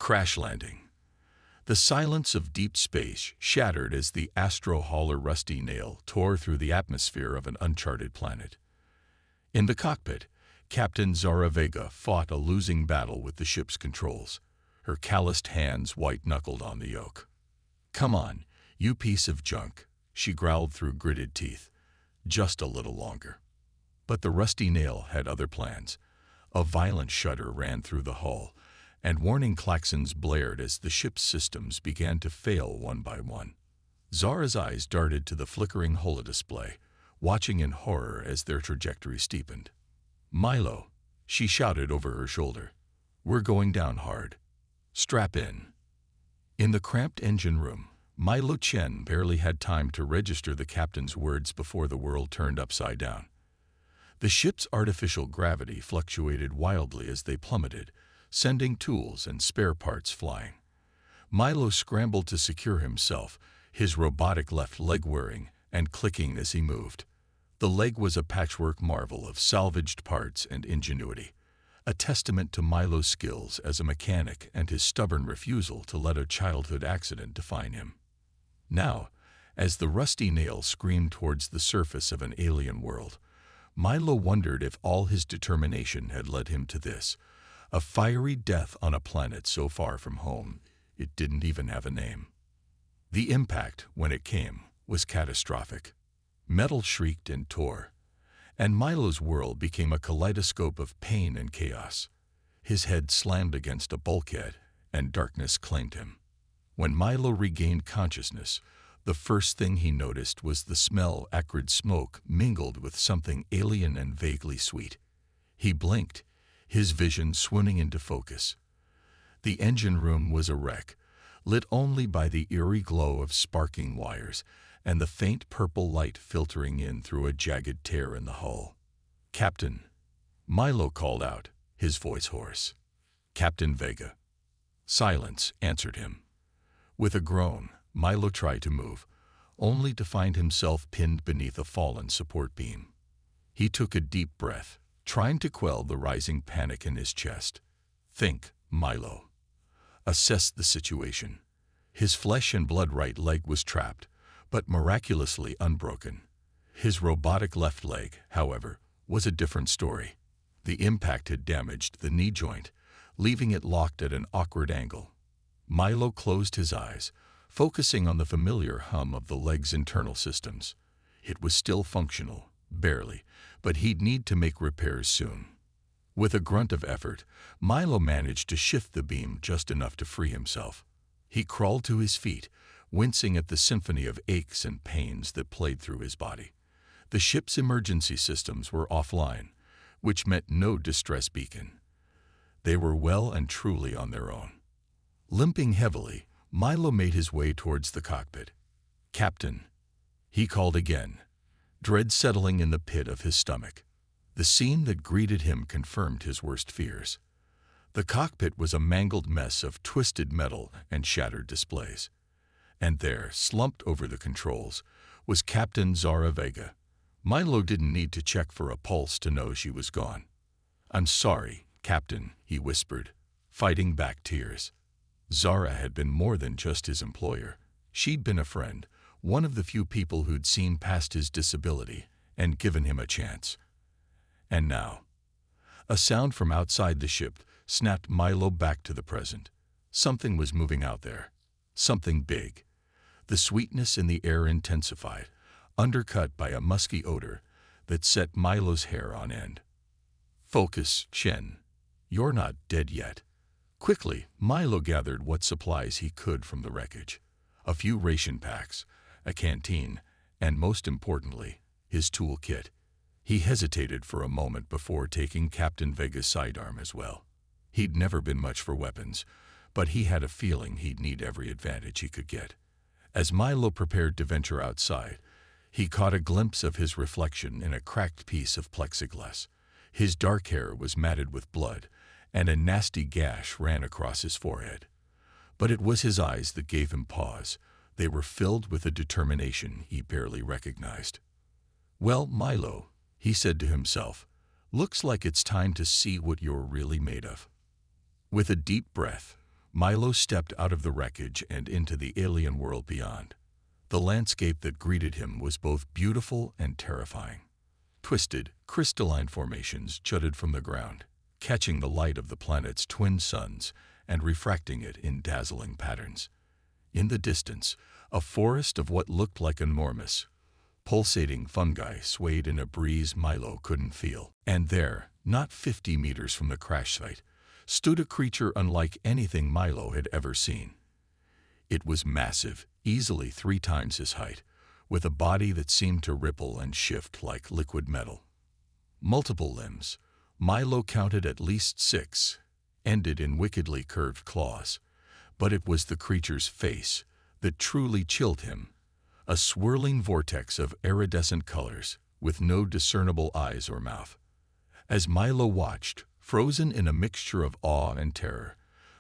Crash landing. The silence of deep space shattered as the astro-hauler Rusty Nail tore through the atmosphere of an uncharted planet. In the cockpit, Captain Zara Vega fought a losing battle with the ship's controls, her calloused hands white-knuckled on the yoke. "Come on, you piece of junk," she growled through gritted teeth. "Just a little longer." But the Rusty Nail had other plans. A violent shudder ran through the hull, and warning klaxons blared as the ship's systems began to fail one by one. Zara's eyes darted to the flickering holodisplay, watching in horror as their trajectory steepened. "Milo," she shouted over her shoulder. "We're going down hard. Strap in." In the cramped engine room, Milo Chen barely had time to register the captain's words before the world turned upside down. The ship's artificial gravity fluctuated wildly as they plummeted, sending tools and spare parts flying. Milo scrambled to secure himself, his robotic left leg whirring and clicking as he moved. The leg was a patchwork marvel of salvaged parts and ingenuity, a testament to Milo's skills as a mechanic and his stubborn refusal to let a childhood accident define him. Now, as the Rusty Nail screamed towards the surface of an alien world, Milo wondered if all his determination had led him to this, a fiery death on a planet so far from home it didn't even have a name. The impact, when it came, was catastrophic. Metal shrieked and tore, and Milo's world became a kaleidoscope of pain and chaos. His head slammed against a bulkhead, and darkness claimed him. When Milo regained consciousness, the first thing he noticed was the smell acrid smoke mingled with something alien and vaguely sweet. He blinked, his vision swooning into focus. The engine room was a wreck, lit only by the eerie glow of sparking wires and the faint purple light filtering in through a jagged tear in the hull. "Captain," Milo called out, his voice hoarse. "Captain Vega." Silence answered him. With a groan, Milo tried to move, only to find himself pinned beneath a fallen support beam. He took a deep breath, trying to quell the rising panic in his chest. "Think, Milo. Assess the situation." His flesh and blood right leg was trapped, but miraculously unbroken. His robotic left leg, however, was a different story. The impact had damaged the knee joint, leaving it locked at an awkward angle. Milo closed his eyes, focusing on the familiar hum of the leg's internal systems. It was still functional, barely, but he'd need to make repairs soon. With a grunt of effort, Milo managed to shift the beam just enough to free himself. He crawled to his feet, wincing at the symphony of aches and pains that played through his body. The ship's emergency systems were offline, which meant no distress beacon. They were well and truly on their own. Limping heavily, Milo made his way towards the cockpit. "Captain," he called again, dread settling in the pit of his stomach. The scene that greeted him confirmed his worst fears. The cockpit was a mangled mess of twisted metal and shattered displays. And there, slumped over the controls, was Captain Zara Vega. Milo didn't need to check for a pulse to know she was gone. "I'm sorry, Captain," he whispered, fighting back tears. Zara had been more than just his employer. She'd been a friend, one of the few people who'd seen past his disability and given him a chance. And now, a sound from outside the ship snapped Milo back to the present. Something was moving out there. Something big. The sweetness in the air intensified, undercut by a musky odor that set Milo's hair on end. "Focus, Chen. You're not dead yet." Quickly, Milo gathered what supplies he could from the wreckage. A few ration packs, a canteen, and most importantly, his tool kit. He hesitated for a moment before taking Captain Vega's sidearm as well. He'd never been much for weapons, but he had a feeling he'd need every advantage he could get. As Milo prepared to venture outside, he caught a glimpse of his reflection in a cracked piece of plexiglass. His dark hair was matted with blood, and a nasty gash ran across his forehead. But it was his eyes that gave him pause. They were filled with a determination he barely recognized. "Well, Milo," he said to himself, "looks like it's time to see what you're really made of." With a deep breath, Milo stepped out of the wreckage and into the alien world beyond. The landscape that greeted him was both beautiful and terrifying. Twisted, crystalline formations jutted from the ground, catching the light of the planet's twin suns and refracting it in dazzling patterns. In the distance, a forest of what looked like enormous, pulsating fungi swayed in a breeze Milo couldn't feel. And there, not 50 meters from the crash site, stood a creature unlike anything Milo had ever seen. It was massive, easily 3 times his height, with a body that seemed to ripple and shift like liquid metal. Multiple limbs, Milo counted at least 6, ended in wickedly curved claws. But it was the creature's face that truly chilled him, a swirling vortex of iridescent colors with no discernible eyes or mouth. As Milo watched, frozen in a mixture of awe and terror,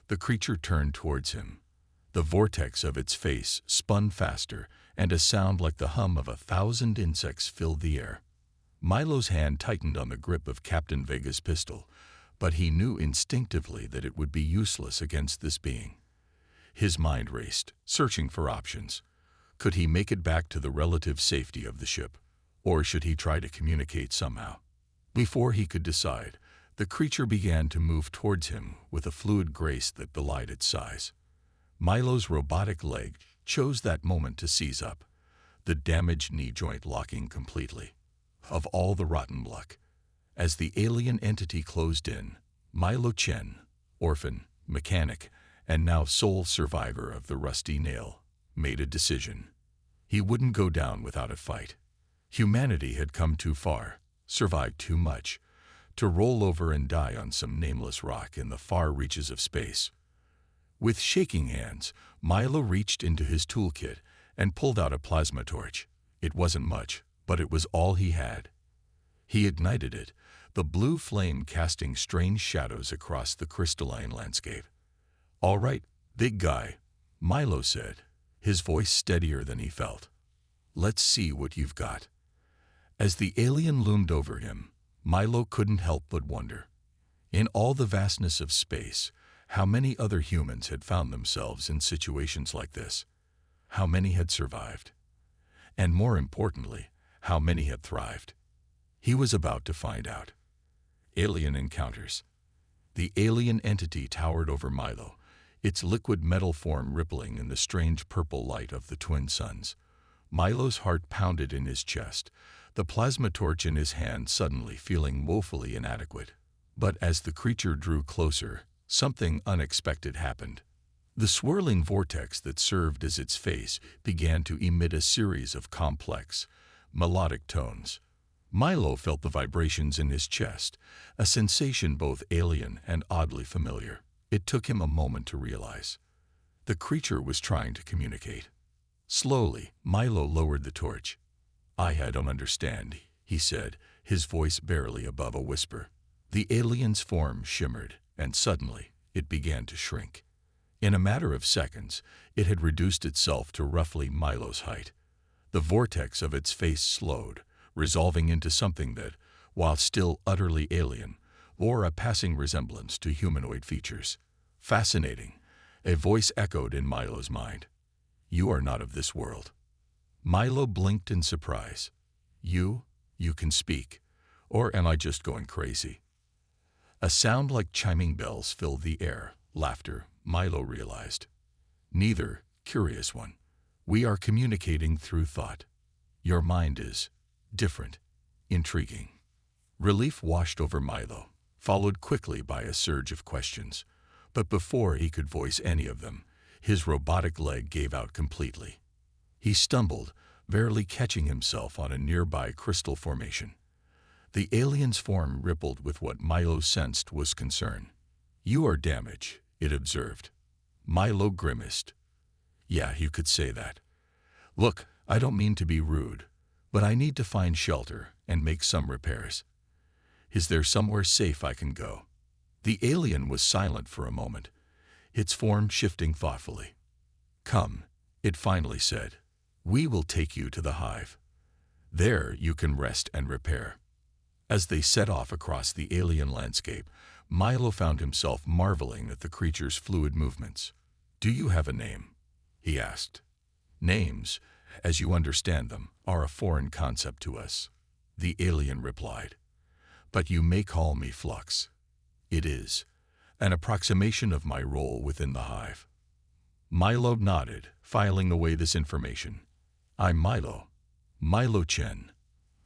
the creature turned towards him. The vortex of its face spun faster, and a sound like the hum of 1,000 insects filled the air. Milo's hand tightened on the grip of Captain Vega's pistol, but he knew instinctively that it would be useless against this being. His mind raced, searching for options. Could he make it back to the relative safety of the ship, or should he try to communicate somehow? Before he could decide, the creature began to move towards him with a fluid grace that belied its size. Milo's robotic leg chose that moment to seize up, the damaged knee joint locking completely. Of all the rotten luck. As the alien entity closed in, Milo Chen, orphan, mechanic, and now sole survivor of the Rusty Nail, made a decision. He wouldn't go down without a fight. Humanity had come too far, survived too much, to roll over and die on some nameless rock in the far reaches of space. With shaking hands, Milo reached into his toolkit and pulled out a plasma torch. It wasn't much, but it was all he had. He ignited it, the blue flame casting strange shadows across the crystalline landscape. "All right, big guy," Milo said, his voice steadier than he felt. "Let's see what you've got." As the alien loomed over him, Milo couldn't help but wonder. In all the vastness of space, how many other humans had found themselves in situations like this? How many had survived? And more importantly, how many had thrived? He was about to find out. Alien encounters. The alien entity towered over Milo, its liquid metal form rippling in the strange purple light of the twin suns. Milo's heart pounded in his chest, the plasma torch in his hand suddenly feeling woefully inadequate. But as the creature drew closer, something unexpected happened. The swirling vortex that served as its face began to emit a series of complex, melodic tones. Milo felt the vibrations in his chest, a sensation both alien and oddly familiar. It took him a moment to realize. The creature was trying to communicate. Slowly, Milo lowered the torch. "I don't understand," he said, his voice barely above a whisper. The alien's form shimmered, and suddenly, it began to shrink. In a matter of seconds, it had reduced itself to roughly Milo's height. The vortex of its face slowed, resolving into something that, while still utterly alien, bore a passing resemblance to humanoid features. "Fascinating," a voice echoed in Milo's mind. "You are not of this world." Milo blinked in surprise. You can speak. Or am I just going crazy?" A sound like chiming bells filled the air. Laughter, Milo realized. "Neither, curious one. We are communicating through thought. Your mind is different, intriguing." Relief washed over Milo, followed quickly by a surge of questions. But before he could voice any of them, his robotic leg gave out completely. He stumbled, barely catching himself on a nearby crystal formation. The alien's form rippled with what Milo sensed was concern. "You are damaged," it observed. Milo grimaced. "Yeah, you could say that. Look, I don't mean to be rude, but I need to find shelter and make some repairs. Is there somewhere safe I can go?" The alien was silent for a moment, its form shifting thoughtfully. "Come," it finally said. "We will take you to the hive. There you can rest and repair." As they set off across the alien landscape, Milo found himself marveling at the creature's fluid movements. "Do you have a name?" he asked. "Names, as you understand them, are a foreign concept to us," the alien replied. "But you may call me Flux. It is an approximation of my role within the hive." Milo nodded, filing away this information. "I'm Milo. Milo Chen.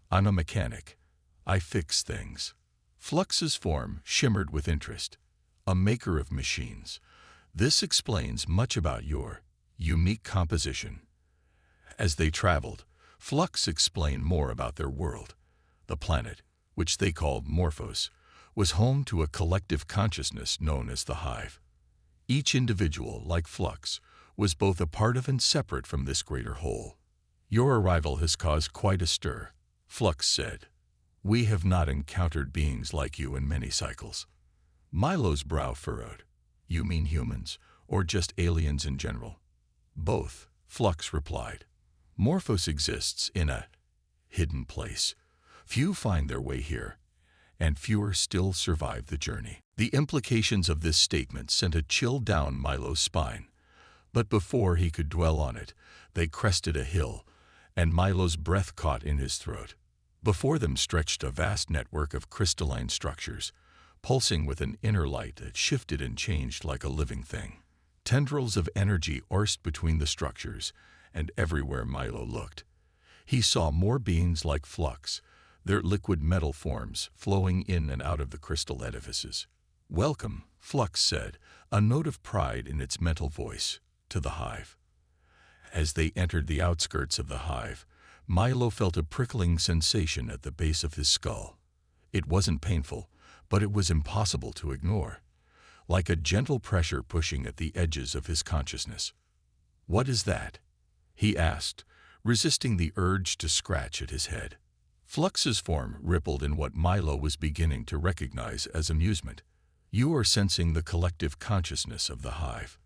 I'm a mechanic. I fix things." Flux's form shimmered with interest. "A maker of machines. This explains much about your unique composition." As they traveled, Flux explained more about their world. The planet, which they called Morphos, was home to a collective consciousness known as the Hive. Each individual, like Flux, was both a part of and separate from this greater whole. "Your arrival has caused quite a stir," Flux said. "We have not encountered beings like you in many cycles." Milo's brow furrowed. "You mean humans, or just aliens in general?" "Both," Flux replied. "Morphos exists in a hidden place. Few find their way here, and fewer still survive the journey." The implications of this statement sent a chill down Milo's spine. But before he could dwell on it, they crested a hill, and Milo's breath caught in his throat. Before them stretched a vast network of crystalline structures, pulsing with an inner light that shifted and changed like a living thing. Tendrils of energy coursed between the structures, and everywhere Milo looked, he saw more beings like Flux, their liquid metal forms flowing in and out of the crystal edifices. "Welcome," Flux said, a note of pride in its mental voice, "to the Hive." As they entered the outskirts of the Hive, Milo felt a prickling sensation at the base of his skull. It wasn't painful, but it was impossible to ignore, like a gentle pressure pushing at the edges of his consciousness. "What is that?" he asked, resisting the urge to scratch at his head. Flux's form rippled in what Milo was beginning to recognize as amusement. "You are sensing the collective consciousness of the Hive.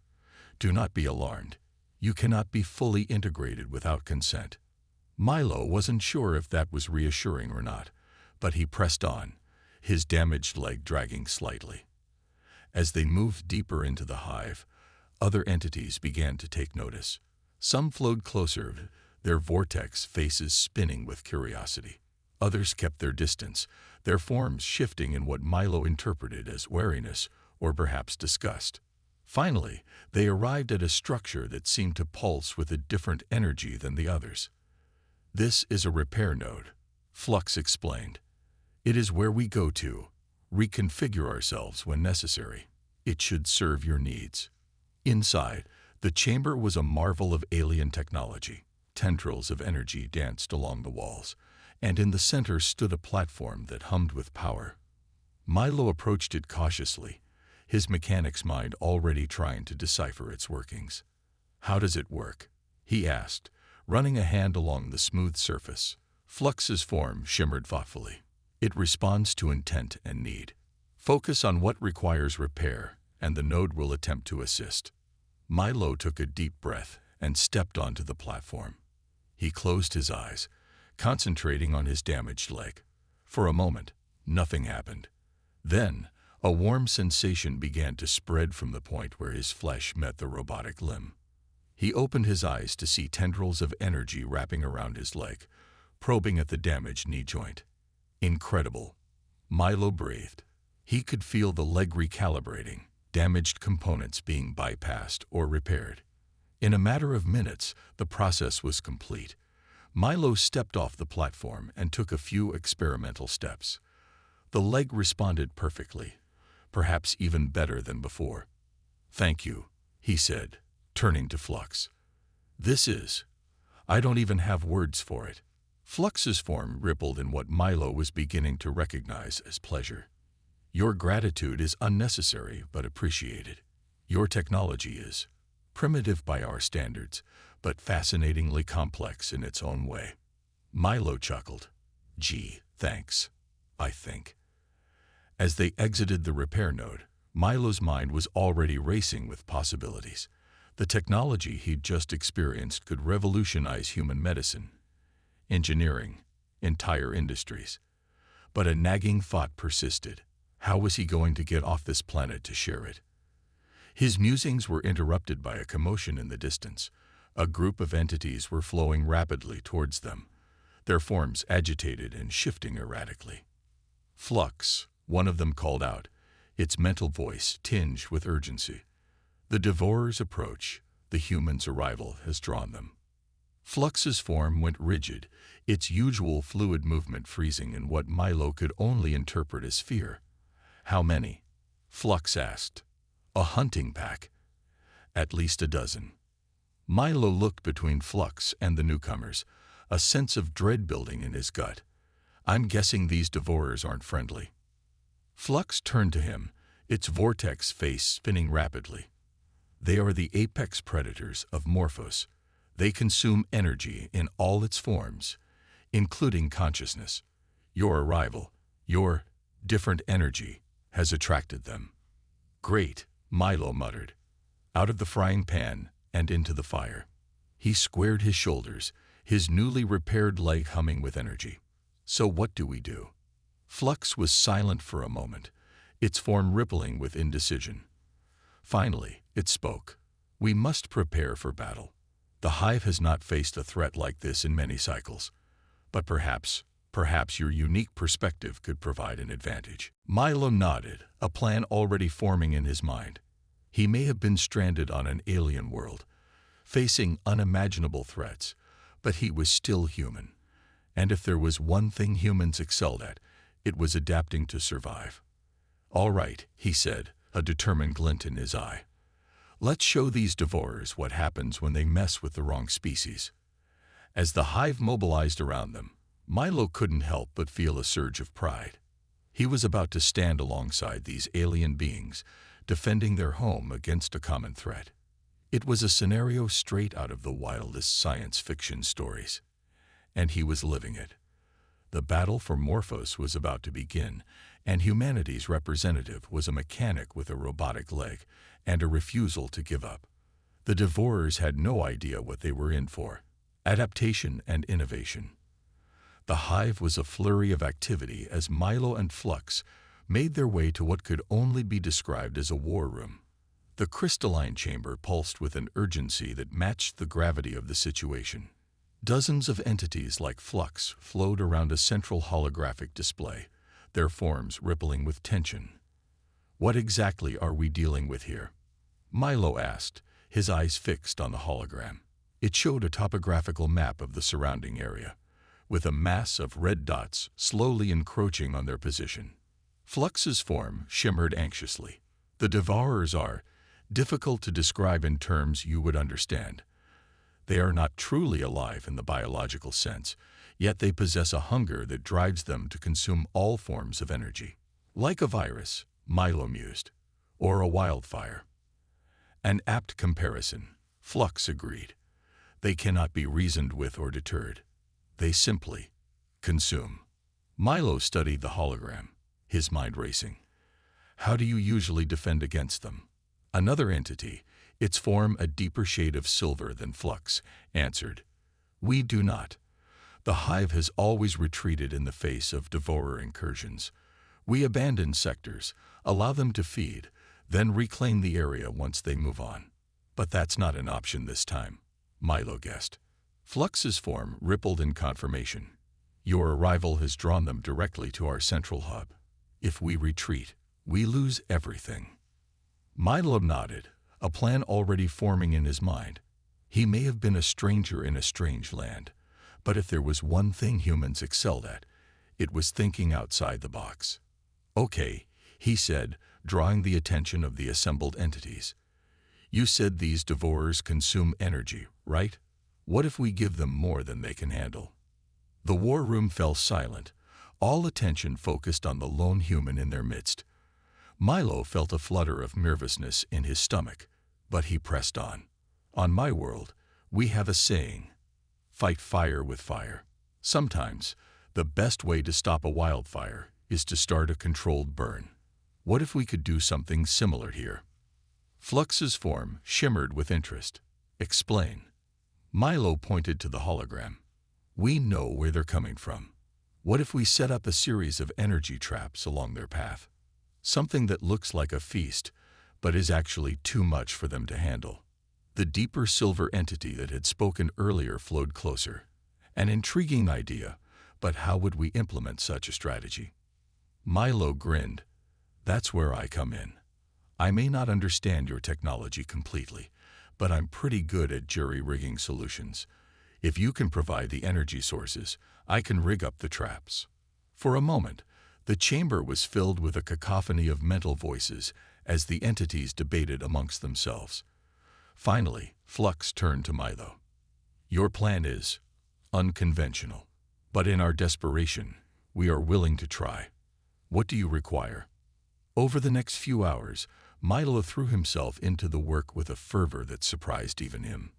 Do not be alarmed. You cannot be fully integrated without consent." Milo wasn't sure if that was reassuring or not, but he pressed on, his damaged leg dragging slightly. As they moved deeper into the Hive, other entities began to take notice. Some flowed closer, their vortex faces spinning with curiosity. Others kept their distance, their forms shifting in what Milo interpreted as wariness or perhaps disgust. Finally, they arrived at a structure that seemed to pulse with a different energy than the others. "This is a repair node," Flux explained. "It is where we go to reconfigure ourselves when necessary. It should serve your needs." Inside, the chamber was a marvel of alien technology. Tendrils of energy danced along the walls, and in the center stood a platform that hummed with power. Milo approached it cautiously, his mechanic's mind already trying to decipher its workings. "How does it work?" he asked, running a hand along the smooth surface. Flux's form shimmered thoughtfully. "It responds to intent and need. Focus on what requires repair, and the node will attempt to assist." Milo took a deep breath and stepped onto the platform. He closed his eyes, concentrating on his damaged leg. For a moment, nothing happened. Then, a warm sensation began to spread from the point where his flesh met the robotic limb. He opened his eyes to see tendrils of energy wrapping around his leg, probing at the damaged knee joint. Incredible. Milo breathed. He could feel the leg recalibrating, damaged components being bypassed or repaired. In a matter of minutes, the process was complete. Milo stepped off the platform and took a few experimental steps. The leg responded perfectly, perhaps even better than before. "Thank you," he said, turning to Flux. I don't even have words for it." Flux's form rippled in what Milo was beginning to recognize as pleasure. "Your gratitude is unnecessary but appreciated. Your technology is primitive by our standards, but fascinatingly complex in its own way." Milo chuckled. "Gee, thanks, I think." As they exited the repair node, Milo's mind was already racing with possibilities. The technology he'd just experienced could revolutionize human medicine, engineering, entire industries. But a nagging thought persisted. How was he going to get off this planet to share it? His musings were interrupted by a commotion in the distance. A group of entities were flowing rapidly towards them, their forms agitated and shifting erratically. "Flux," one of them called out, its mental voice tinged with urgency. "The Devourer's approach, the human's arrival, has drawn them." Flux's form went rigid, its usual fluid movement freezing in what Milo could only interpret as fear. "How many?" Flux asked. "A hunting pack." "At least a dozen." Milo looked between Flux and the newcomers, a sense of dread building in his gut. "I'm guessing these Devourers aren't friendly." Flux turned to him, its vortex face spinning rapidly. "They are the apex predators of Morphos. They consume energy in all its forms, including consciousness. Your arrival, your different energy, has attracted them." "Great," Milo muttered. Out of the frying pan and into the fire. He squared his shoulders, his newly repaired leg humming with energy. "So what do we do?" Flux was silent for a moment, its form rippling with indecision. Finally, it spoke. "We must prepare for battle. The Hive has not faced a threat like this in many cycles. But perhaps your unique perspective could provide an advantage." Milo nodded, a plan already forming in his mind. He may have been stranded on an alien world, facing unimaginable threats, but he was still human. And if there was one thing humans excelled at, it was adapting to survive. "All right," he said, a determined glint in his eye. "Let's show these Devourers what happens when they mess with the wrong species." As the Hive mobilized around them, Milo couldn't help but feel a surge of pride. He was about to stand alongside these alien beings, defending their home against a common threat. It was a scenario straight out of the wildest science fiction stories. And he was living it. The battle for Morphos was about to begin, and humanity's representative was a mechanic with a robotic leg and a refusal to give up. The Devourers had no idea what they were in for: adaptation and innovation. The Hive was a flurry of activity as Milo and Flux made their way to what could only be described as a war room. The crystalline chamber pulsed with an urgency that matched the gravity of the situation. Dozens of entities like Flux flowed around a central holographic display, their forms rippling with tension. "What exactly are we dealing with here?" Milo asked, his eyes fixed on the hologram. It showed a topographical map of the surrounding area, with a mass of red dots slowly encroaching on their position. Flux's form shimmered anxiously. "The Devourers are difficult to describe in terms you would understand. They are not truly alive in the biological sense, yet they possess a hunger that drives them to consume all forms of energy. Like a virus," Milo mused, "or a wildfire." "An apt comparison," Flux agreed. "They cannot be reasoned with or deterred. They simply consume." Milo studied the hologram, his mind racing. "How do you usually defend against them?" Another entity, its form a deeper shade of silver than Flux, answered. "We do not. The Hive has always retreated in the face of Devourer incursions. We abandon sectors, allow them to feed, then reclaim the area once they move on. But that's not an option this time," Milo guessed. Flux's form rippled in confirmation. "Your arrival has drawn them directly to our central hub. If we retreat, we lose everything." Milo nodded, a plan already forming in his mind. He may have been a stranger in a strange land, but if there was one thing humans excelled at, it was thinking outside the box. "Okay," he said, drawing the attention of the assembled entities. "You said these Devourers consume energy, right? What if we give them more than they can handle?" The war room fell silent, all attention focused on the lone human in their midst. Milo felt a flutter of nervousness in his stomach, but he pressed on. "On my world, we have a saying: fight fire with fire. Sometimes, the best way to stop a wildfire is to start a controlled burn. What if we could do something similar here?" Flux's form shimmered with interest. "Explain." Milo pointed to the hologram. "We know where they're coming from. What if we set up a series of energy traps along their path?" something that looks like a feast, but is actually too much for them to handle. The deeper silver entity that had spoken earlier flowed closer. An intriguing idea, but how would we implement such a strategy? Milo grinned. That's where I come in. I may not understand your technology completely, but I'm pretty good at jury-rigging solutions. If you can provide the energy sources, I can rig up the traps. For a moment, the chamber was filled with a cacophony of mental voices as the entities debated amongst themselves. Finally, Flux turned to Milo. Your plan is unconventional, but in our desperation, we are willing to try. What do you require? Over the next few hours, Milo threw himself into the work with a fervor that surprised even him.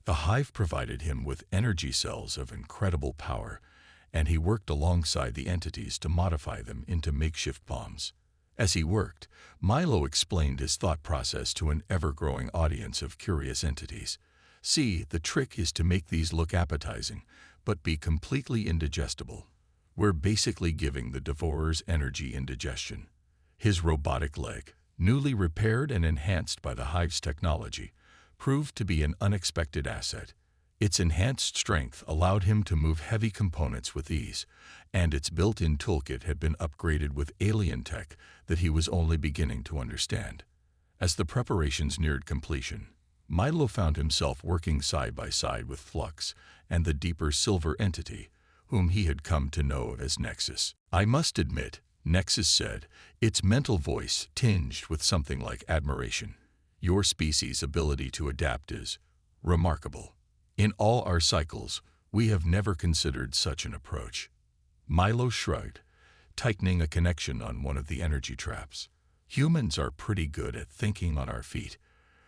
The hive provided him with energy cells of incredible power, and he worked alongside the entities to modify them into makeshift bombs. As he worked, Milo explained his thought process to an ever-growing audience of curious entities. See, the trick is to make these look appetizing, but be completely indigestible. We're basically giving the devourers energy indigestion. His robotic leg, newly repaired and enhanced by the hive's technology, proved to be an unexpected asset. Its enhanced strength allowed him to move heavy components with ease, and its built-in toolkit had been upgraded with alien tech that he was only beginning to understand. As the preparations neared completion, Milo found himself working side by side with Flux and the deeper silver entity, whom he had come to know as Nexus. I must admit, Nexus said, its mental voice tinged with something like admiration. Your species' ability to adapt is remarkable. In all our cycles, we have never considered such an approach. Milo shrugged, tightening a connection on one of the energy traps. Humans are pretty good at thinking on our feet.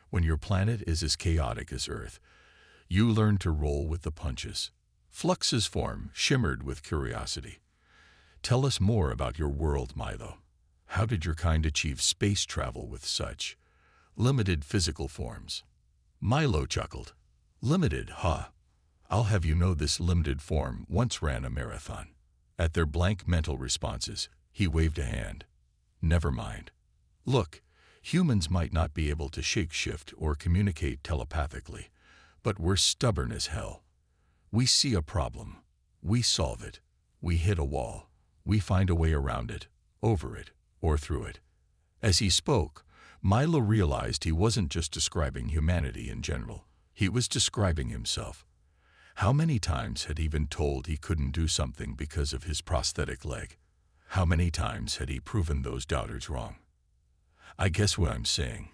When your planet is as chaotic as Earth, you learn to roll with the punches. Flux's form shimmered with curiosity. Tell us more about your world, Milo. How did your kind achieve space travel with such limited physical forms? Milo chuckled. Limited, huh? I'll have you know this limited form once ran a marathon. At their blank mental responses, he waved a hand. Never mind. Look, humans might not be able to shapeshift or communicate telepathically, but we're stubborn as hell. We see a problem. We solve it. We hit a wall. We find a way around it, over it, or through it. As he spoke, Milo realized he wasn't just describing humanity in general. He was describing himself. How many times had he been told he couldn't do something because of his prosthetic leg? How many times had he proven those doubters wrong? I guess what I'm saying,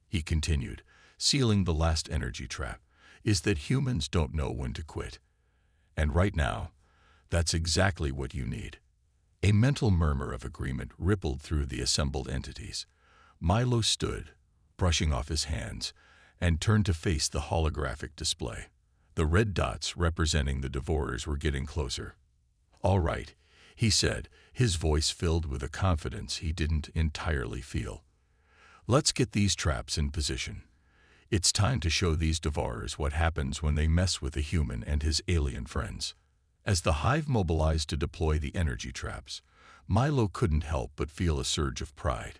he continued, sealing the last energy trap, is that humans don't know when to quit. And right now, that's exactly what you need. A mental murmur of agreement rippled through the assembled entities. Milo stood, brushing off his hands, and turned to face the holographic display. The red dots representing the devourers were getting closer. All right, he said, his voice filled with a confidence he didn't entirely feel. Let's get these traps in position. It's time to show these devourers what happens when they mess with a human and his alien friends. As the hive mobilized to deploy the energy traps, Milo couldn't help but feel a surge of pride.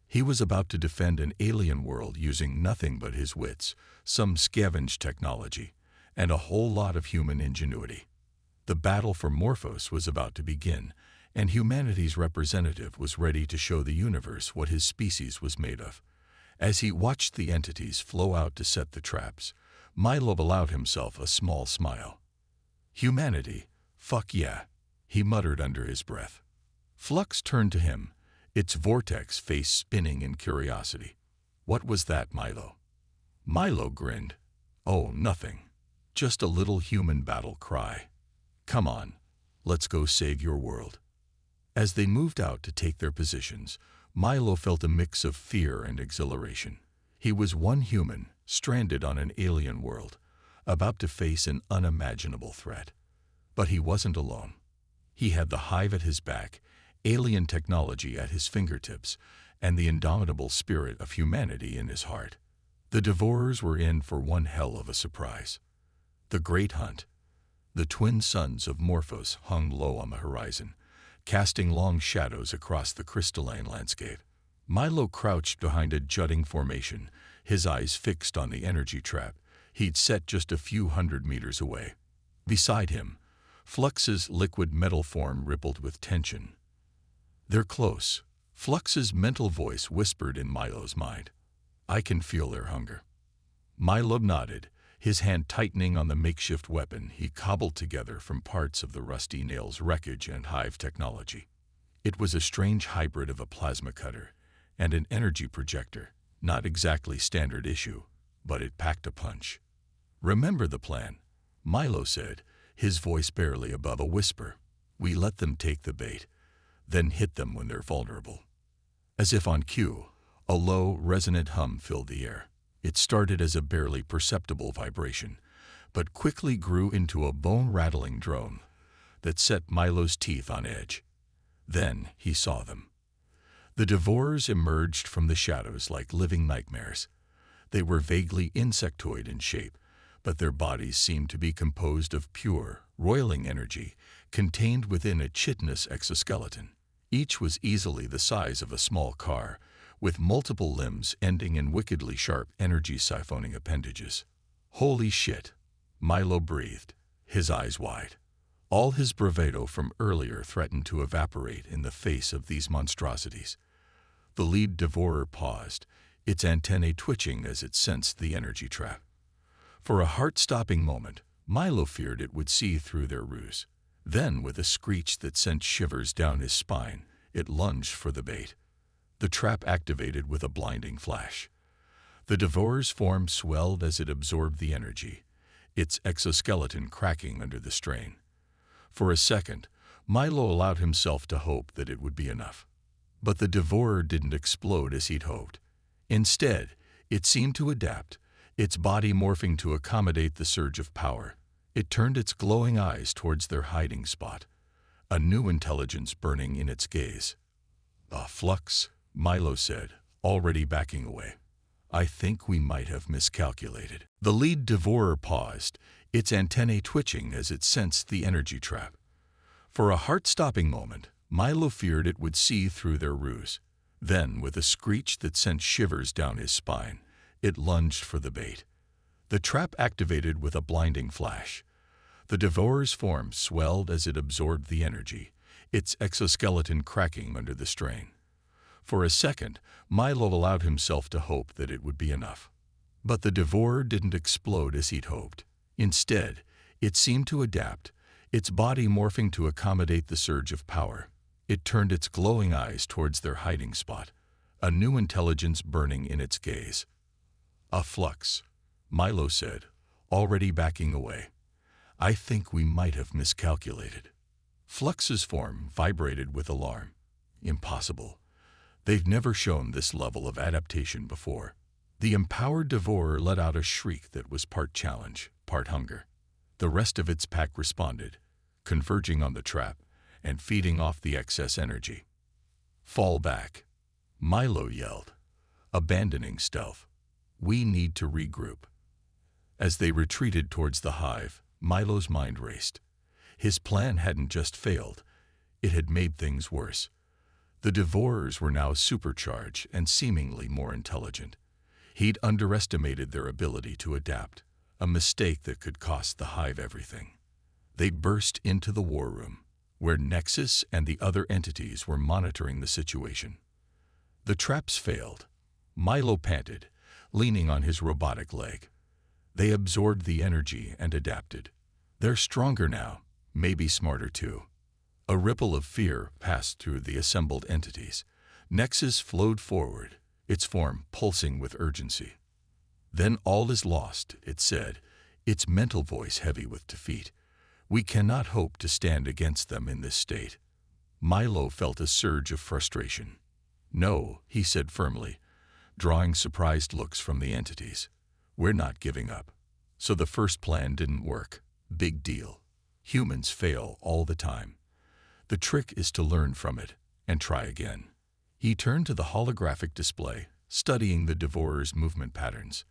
He was about to defend an alien world using nothing but his wits, some scavenged technology, and a whole lot of human ingenuity. The battle for Morphos was about to begin, and humanity's representative was ready to show the universe what his species was made of. As he watched the entities flow out to set the traps, Milo allowed himself a small smile. Humanity, fuck yeah, he muttered under his breath. Flux turned to him, its vortex face spinning in curiosity. What was that, Milo? Milo grinned. Oh, nothing. Just a little human battle cry. Come on, let's go save your world. As they moved out to take their positions, Milo felt a mix of fear and exhilaration. He was one human, stranded on an alien world, about to face an unimaginable threat. But he wasn't alone. He had the hive at his back, alien technology at his fingertips, and the indomitable spirit of humanity in his heart. The devourers were in for one hell of a surprise. The Great Hunt. The twin suns of Morphos hung low on the horizon, casting long shadows across the crystalline landscape. Milo crouched behind a jutting formation, his eyes fixed on the energy trap he'd set just a few hundred meters away. Beside him, Flux's liquid metal form rippled with tension. "They're close," Flux's mental voice whispered in Milo's mind. "I can feel their hunger." Milo nodded, his hand tightening on the makeshift weapon he cobbled together from parts of the Rusty Nail's wreckage and hive technology. It was a strange hybrid of a plasma cutter and an energy projector, not exactly standard issue, but it packed a punch. "Remember the plan," Milo said, his voice barely above a whisper. "We let them take the bait, then hit them when they're vulnerable." As if on cue, a low, resonant hum filled the air. It started as a barely perceptible vibration, but quickly grew into a bone-rattling drone that set Milo's teeth on edge. Then he saw them. The Devourers emerged from the shadows like living nightmares. They were vaguely insectoid in shape, but their bodies seemed to be composed of pure, roiling energy contained within a chitinous exoskeleton. Each was easily the size of a small car, with multiple limbs ending in wickedly sharp energy-siphoning appendages. "Holy shit," Milo breathed, his eyes wide. All his bravado from earlier threatened to evaporate in the face of these monstrosities. The lead Devourer paused, its antennae twitching as it sensed the energy trap. For a heart-stopping moment, Milo feared it would see through their ruse. Then, with a screech that sent shivers down his spine, it lunged for the bait. The trap activated with a blinding flash. The Devourer's form swelled as it absorbed the energy, its exoskeleton cracking under the strain. For a second, Milo allowed himself to hope that it would be enough. But the Devourer didn't explode as he'd hoped. Instead, it seemed to adapt, its body morphing to accommodate the surge of power. It turned its glowing eyes towards their hiding spot, a new intelligence burning in its gaze. "Flux," Milo said, already backing away. "I think we might have miscalculated." The lead Devourer paused, its antennae twitching as it sensed the energy trap. For a heart-stopping moment, Milo feared it would see through their ruse. Then, with a screech that sent shivers down his spine, it lunged for the bait. The trap activated with a blinding flash. The Devourer's form swelled as it absorbed the energy, its exoskeleton cracking under the strain. For a second, Milo allowed himself to hope that it would be enough. But the Devourer didn't explode as he'd hoped. Instead, it seemed to adapt, its body morphing to accommodate the surge of power. It turned its glowing eyes towards their hiding spot, a new intelligence burning in its gaze. "Flux," Milo said, already backing away. "I think we might have miscalculated." Flux's form vibrated with alarm. Impossible. They've never shown this level of adaptation before. The empowered Devourer let out a shriek that was part challenge, part hunger. The rest of its pack responded, converging on the trap and feeding off the excess energy. "Fall back," Milo yelled, abandoning stealth. "We need to regroup." As they retreated towards the hive, Milo's mind raced. His plan hadn't just failed, it had made things worse. The Devourers were now supercharged and seemingly more intelligent. He'd underestimated their ability to adapt, a mistake that could cost the hive everything. They burst into the war room, where Nexus and the other entities were monitoring the situation. The traps failed. Milo panted, leaning on his robotic leg. They absorbed the energy and adapted. They're stronger now, maybe smarter too. A ripple of fear passed through the assembled entities. Nexus flowed forward, its form pulsing with urgency. "Then all is lost," it said, its mental voice heavy with defeat. "We cannot hope to stand against them in this state." Milo felt a surge of frustration. "No," he said firmly, drawing surprised looks from the entities. "We're not giving up." So the first plan didn't work. Big deal. Humans fail all the time. The trick is to learn from it and try again. He turned to the holographic display, studying the Devourer's movement patterns.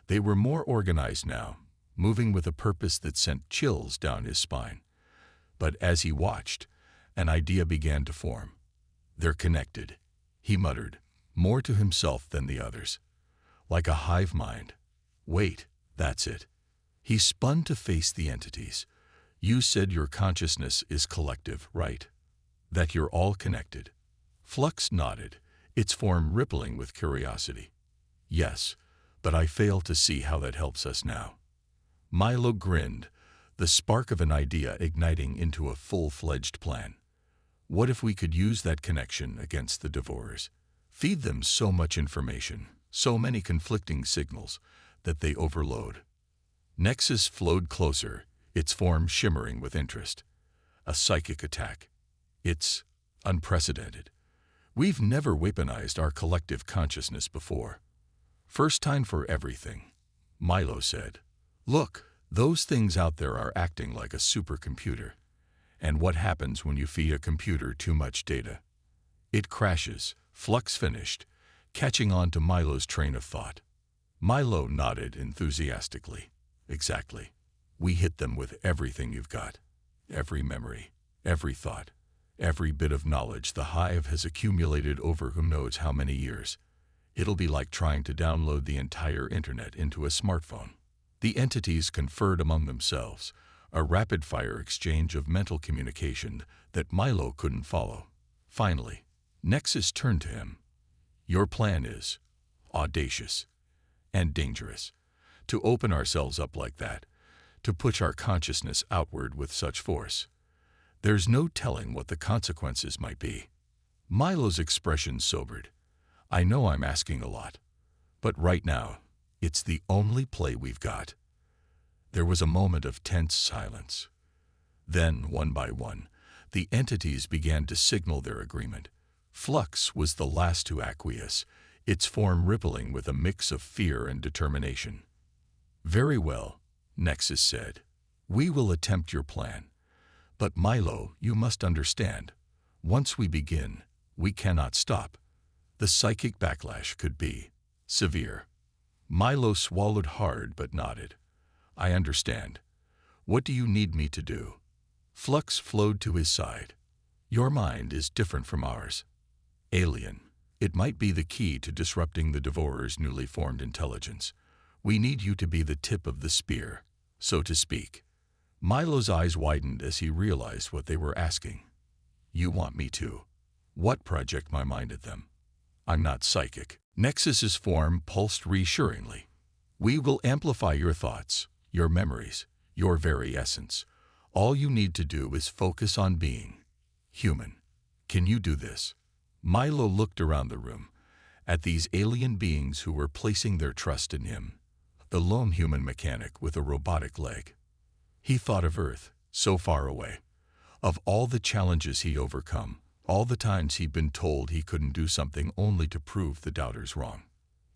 They were more organized now, moving with a purpose that sent chills down his spine. But as he watched, An idea began to form. "They're connected," he muttered, more to himself than the others. "Like a hive mind. Wait, that's it." He spun to face the entities. "You said your consciousness is collective, right? That you're all connected?" Flux nodded, its form rippling with curiosity. "Yes, but I fail to see how that helps us now." Milo grinned, the spark of an idea igniting into a full-fledged plan. "What if we could use that connection against the Devourers? Feed them so much information, so many conflicting signals, that they overload." Nexus flowed closer, its form shimmering with interest. "A psychic attack. It's unprecedented. We've never weaponized our collective consciousness before." "First time for everything," Milo said. "Look, those things out there are acting like a supercomputer. And what happens when you feed a computer too much data? It crashes," Flux finished, catching on to Milo's train of thought. Milo nodded enthusiastically. "Exactly. We hit them with everything you've got. Every memory, every thought, every bit of knowledge the Hive has accumulated over who knows how many years. It'll be like trying to download the entire internet into a smartphone." The entities conferred among themselves, a rapid-fire exchange of mental communication that Milo couldn't follow. Finally, Nexus turned to him. "Your plan is audacious and dangerous. To open ourselves up like that, to push our consciousness outward with such force. There's no telling what the consequences might be." Milo's expression sobered. "I know I'm asking a lot, but right now, it's the only play we've got." There was a moment of tense silence. Then, one by one, the entities began to signal their agreement. Flux was the last to acquiesce, its form rippling with a mix of fear and determination. "Very well," Nexus said. "We will attempt your plan. But Milo, you must understand, once we begin, we cannot stop. The psychic backlash could be severe." Milo swallowed hard but nodded. "I understand. What do you need me to do?" Flux flowed to his side. "Your mind is different from ours. Alien. It might be the key to disrupting the Devourer's newly formed intelligence. We need you to be the tip of the spear, so to speak." Milo's eyes widened as he realized what they were asking. "You want me to? What, project my mind at them? I'm not psychic." Nexus's form pulsed reassuringly. "We will amplify your thoughts, your memories, your very essence. All you need to do is focus on being human. Can you do this?" Milo looked around the room, at these alien beings who were placing their trust in him, the lone human mechanic with a robotic leg. He thought of Earth, so far away, of all the challenges he'd overcome, all the times he'd been told he couldn't do something only to prove the doubters wrong.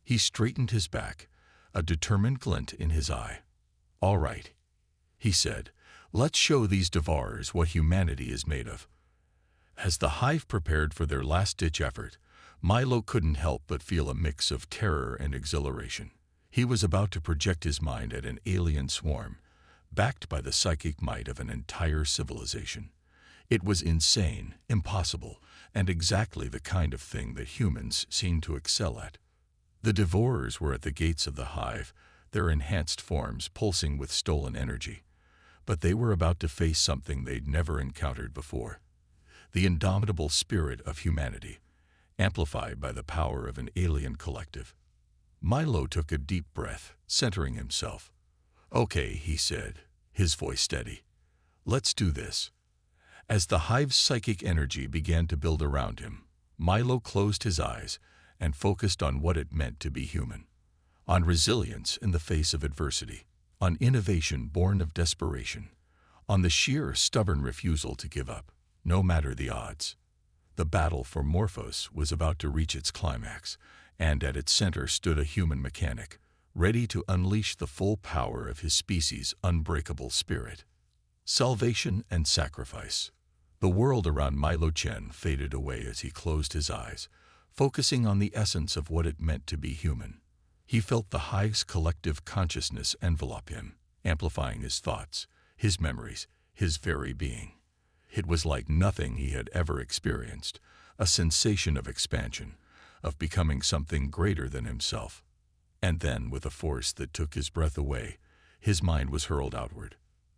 He straightened his back, a determined glint in his eye. "All right," he said, "let's show these Devourers what humanity is made of." As the Hive prepared for their last-ditch effort, Milo couldn't help but feel a mix of terror and exhilaration. He was about to project his mind at an alien swarm, backed by the psychic might of an entire civilization. It was insane, impossible, and exactly the kind of thing that humans seemed to excel at. The Devourers were at the gates of the Hive, their enhanced forms pulsing with stolen energy. But they were about to face something they'd never encountered before. The indomitable spirit of humanity, amplified by the power of an alien collective. Milo took a deep breath, centering himself. "Okay," he said, his voice steady. "Let's do this." As the Hive's psychic energy began to build around him, Milo closed his eyes and focused on what it meant to be human. On resilience in the face of adversity, on innovation born of desperation, on the sheer, stubborn refusal to give up, no matter the odds. The battle for Morphos was about to reach its climax, and at its center stood a human mechanic, ready to unleash the full power of his species' unbreakable spirit. Salvation and sacrifice. The world around Milo Chen faded away as he closed his eyes, focusing on the essence of what it meant to be human. He felt the Hive's collective consciousness envelop him, amplifying his thoughts, his memories, his very being. It was like nothing he had ever experienced, a sensation of expansion, of becoming something greater than himself. And then, with a force that took his breath away, his mind was hurled outward.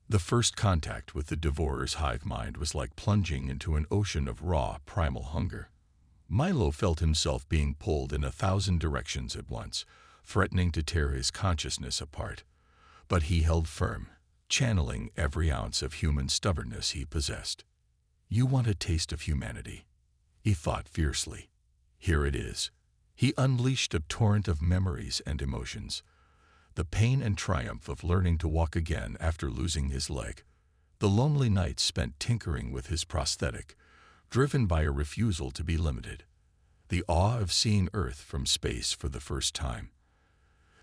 The first contact with the devourer's hive mind was like plunging into an ocean of raw, primal hunger. Milo felt himself being pulled in 1,000 directions at once, threatening to tear his consciousness apart. But he held firm, channeling every ounce of human stubbornness he possessed. "You want a taste of humanity?" he thought fiercely. "Here it is." He unleashed a torrent of memories and emotions. The pain and triumph of learning to walk again after losing his leg. The lonely nights spent tinkering with his prosthetic, driven by a refusal to be limited. The awe of seeing Earth from space for the first time.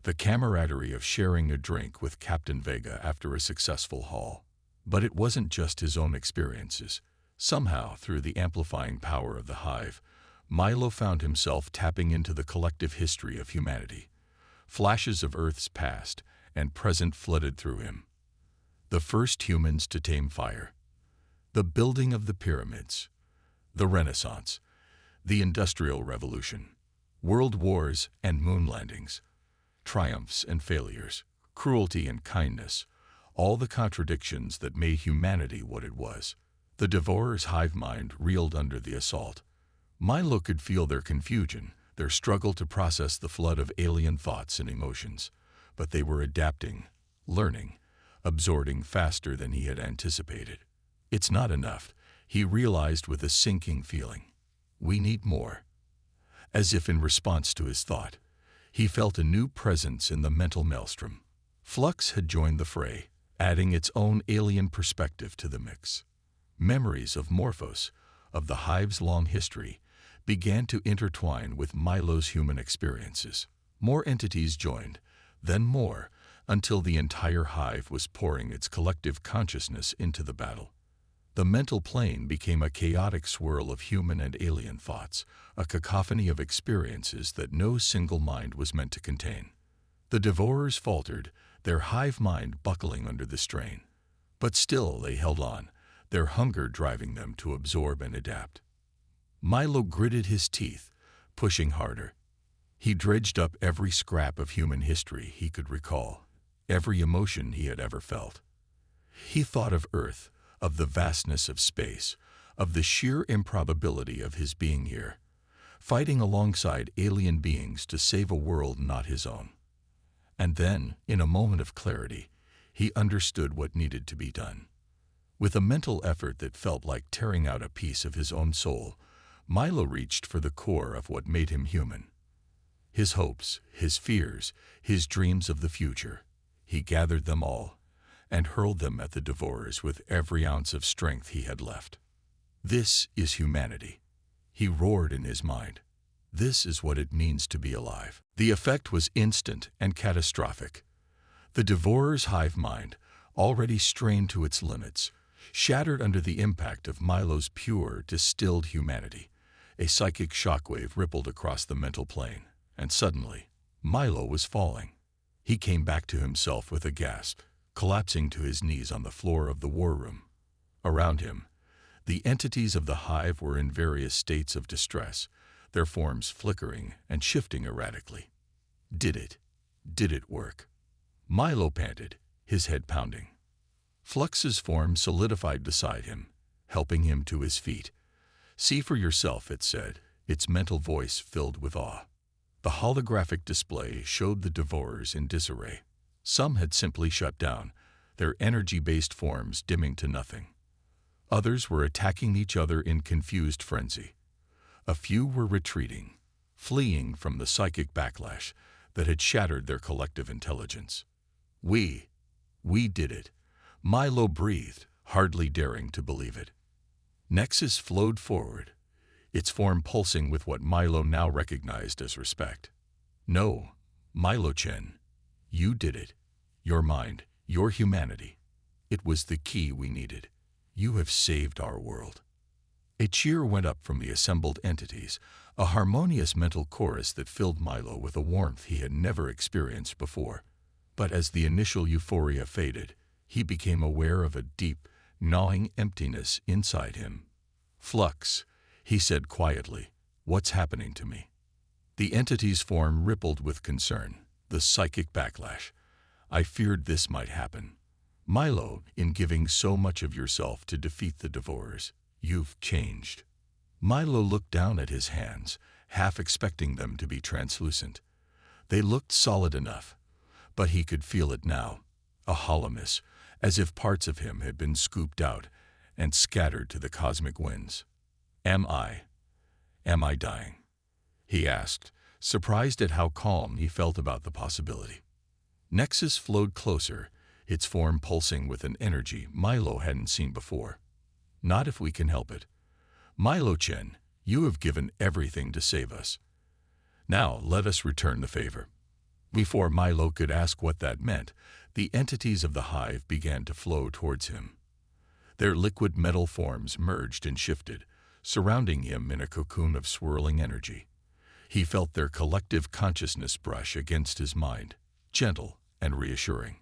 The camaraderie of sharing a drink with Captain Vega after a successful haul. But it wasn't just his own experiences. Somehow, through the amplifying power of the hive, Milo found himself tapping into the collective history of humanity. Flashes of Earth's past and present flooded through him. The first humans to tame fire. The building of the pyramids. The Renaissance. The Industrial Revolution. World wars and moon landings. Triumphs and failures. Cruelty and kindness. All the contradictions that made humanity what it was. The devourer's hive mind reeled under the assault. Milo could feel their confusion, their struggle to process the flood of alien thoughts and emotions. But they were adapting, learning, absorbing faster than he had anticipated. "It's not enough," he realized with a sinking feeling. "We need more." As if in response to his thought, he felt a new presence in the mental maelstrom. Flux had joined the fray, adding its own alien perspective to the mix. Memories of Morphos, of the hive's long history, began to intertwine with Milo's human experiences. More entities joined, then more, until the entire hive was pouring its collective consciousness into the battle. The mental plane became a chaotic swirl of human and alien thoughts, a cacophony of experiences that no single mind was meant to contain. The devourers faltered, their hive mind buckling under the strain. But still they held on, their hunger driving them to absorb and adapt. Milo gritted his teeth, pushing harder. He dredged up every scrap of human history he could recall, every emotion he had ever felt. He thought of Earth, of the vastness of space, of the sheer improbability of his being here, fighting alongside alien beings to save a world not his own. And then, in a moment of clarity, he understood what needed to be done. With a mental effort that felt like tearing out a piece of his own soul, Milo reached for the core of what made him human. His hopes, his fears, his dreams of the future. He gathered them all and hurled them at the devourers with every ounce of strength he had left. "This is humanity," he roared in his mind. "This is what it means to be alive." The effect was instant and catastrophic. The devourer's hive mind, already strained to its limits, shattered under the impact of Milo's pure, distilled humanity. A psychic shockwave rippled across the mental plane, and suddenly, Milo was falling. He came back to himself with a gasp, collapsing to his knees on the floor of the war room. Around him, the entities of the hive were in various states of distress, their forms flickering and shifting erratically. Did it work? Milo panted, his head pounding. Flux's form solidified beside him, helping him to his feet. "See for yourself," it said, its mental voice filled with awe. The holographic display showed the devourers in disarray. Some had simply shut down, their energy-based forms dimming to nothing. Others were attacking each other in confused frenzy. A few were retreating, fleeing from the psychic backlash that had shattered their collective intelligence. We did it," Milo breathed, hardly daring to believe it. Nexus flowed forward, its form pulsing with what Milo now recognized as respect. "No, Milo-Chen, you did it. Your mind, your humanity. It was the key we needed. You have saved our world." A cheer went up from the assembled entities, a harmonious mental chorus that filled Milo with a warmth he had never experienced before. But as the initial euphoria faded, he became aware of a deep, gnawing emptiness inside him. "Flux," he said quietly, "what's happening to me?" The entity's form rippled with concern, the psychic backlash. "I feared this might happen. Milo, in giving so much of yourself to defeat the Devourers, you've changed." Milo looked down at his hands, half expecting them to be translucent. They looked solid enough, but he could feel it now, a hollowness, as if parts of him had been scooped out and scattered to the cosmic winds. Am I dying?" he asked, surprised at how calm he felt about the possibility. Nexus flowed closer, its form pulsing with an energy Milo hadn't seen before. "Not if we can help it. Milo Chen, you have given everything to save us. Now let us return the favor." Before Milo could ask what that meant, the entities of the hive began to flow towards him. Their liquid metal forms merged and shifted, surrounding him in a cocoon of swirling energy. He felt their collective consciousness brush against his mind, gentle and reassuring.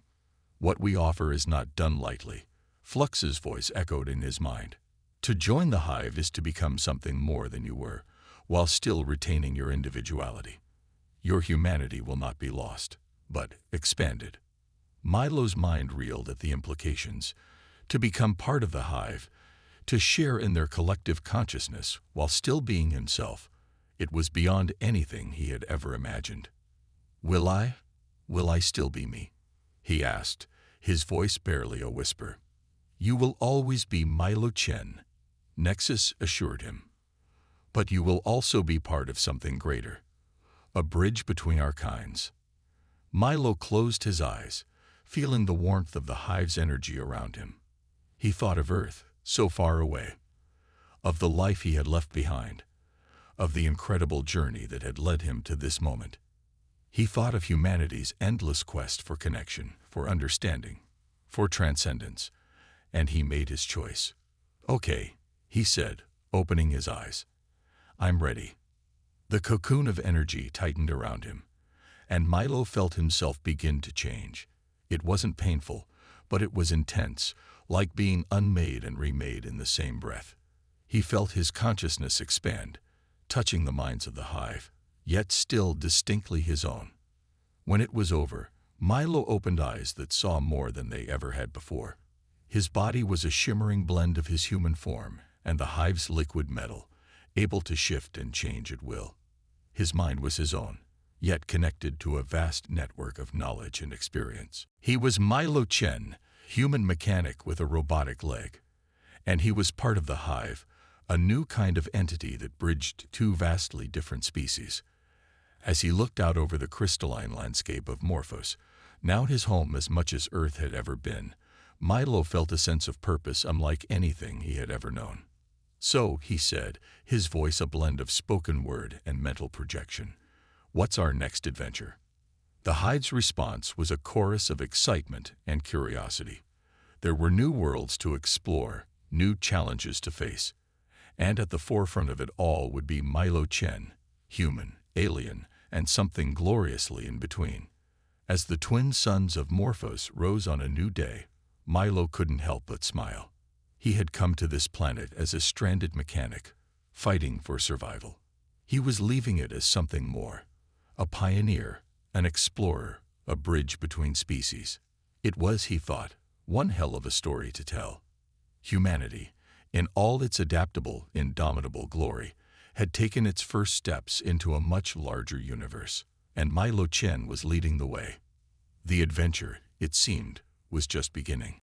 "What we offer is not done lightly," Flux's voice echoed in his mind. "To join the hive is to become something more than you were, while still retaining your individuality. Your humanity will not be lost, but expanded." Milo's mind reeled at the implications. To become part of the hive, to share in their collective consciousness while still being himself, it was beyond anything he had ever imagined. Will I still be me?" he asked, his voice barely a whisper. "You will always be Milo Chen," Nexus assured him. "But you will also be part of something greater, a bridge between our kinds." Milo closed his eyes, feeling the warmth of the hive's energy around him. He thought of Earth, so far away, of the life he had left behind, of the incredible journey that had led him to this moment. He thought of humanity's endless quest for connection, for understanding, for transcendence, and he made his choice. "Okay," he said, opening his eyes. "I'm ready." The cocoon of energy tightened around him, and Milo felt himself begin to change. It wasn't painful, but it was intense, like being unmade and remade in the same breath. He felt his consciousness expand, touching the minds of the hive, yet still distinctly his own. When it was over, Milo opened eyes that saw more than they ever had before. His body was a shimmering blend of his human form and the hive's liquid metal, able to shift and change at will. His mind was his own, yet connected to a vast network of knowledge and experience. He was Milo Chen, human mechanic with a robotic leg. And he was part of the hive, a new kind of entity that bridged two vastly different species. As he looked out over the crystalline landscape of Morphos, now his home as much as Earth had ever been, Milo felt a sense of purpose unlike anything he had ever known. "So," he said, his voice a blend of spoken word and mental projection, "what's our next adventure?" The hive's response was a chorus of excitement and curiosity. There were new worlds to explore, new challenges to face, and at the forefront of it all would be Milo Chen, human, alien, and something gloriously in between. As the twin suns of Morphos rose on a new day, Milo couldn't help but smile. He had come to this planet as a stranded mechanic, fighting for survival. He was leaving it as something more, a pioneer, an explorer, a bridge between species. It was, he thought, one hell of a story to tell. Humanity, in all its adaptable, indomitable glory, had taken its first steps into a much larger universe, and Milo Chen was leading the way. The adventure, it seemed, was just beginning.